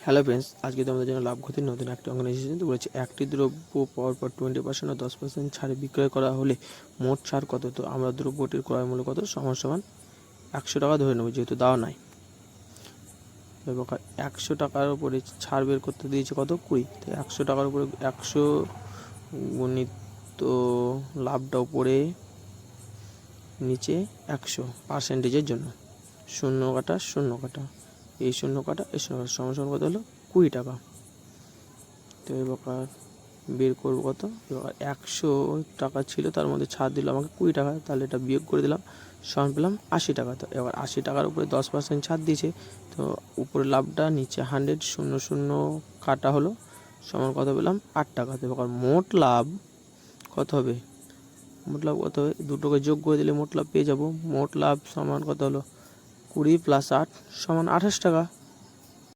Hello friends, আজকে তোমাদের জন্য লাভ ক্ষতির নতুন একটা অঙ্কন এসেছে। তো বলেছে একটি দ্রব্য পাওয়ার পর 20% ও 10% ছাড়ে বিক্রয় করা হলে মোট ছাড় কত। তো আমরা দ্রব্যটির ক্রয় মূল্য কত সমান 100 টাকা ধরে নেব, যেহেতু দেওয়া নাই। এবার 100 টাকার উপরে ছাড় বের করতে দিয়েছে কত, 20। তো 100 টাকার উপরে 100 গণিত, তো লাভটা উপরে নিচে 100 পার্সেন্টেজের জন্য, শূন্য কাটা শূন্য কাটা, এই শূন্য কাটা এই শূন্য কাটা, সমান সমান কত হলো 20 টাকা। তো এবার বের করবো কত। এবার 100 টাকা ছিল, তার মধ্যে ছাড় দিল আমাকে 20 টাকা, তাহলে এটা বিয়োগ করে দিলাম, সমান পেলাম 80 টাকা। তো এবার 80 টাকার উপরে 10% ছাড় দিয়েছে, তো উপরে লাভটা নিচে 100, শূন্য শূন্য কাটা হলো, সমান কত পেলাম 8 টাকা। তো এবার মোট লাভ কত হবে, মোট লাভ কত হবে, দুটোকে যোগ করে দিলে মোট লাভ পেয়ে যাব। মোট লাভ সমান কত হলো 20 + 8 সমান 28 টাকা।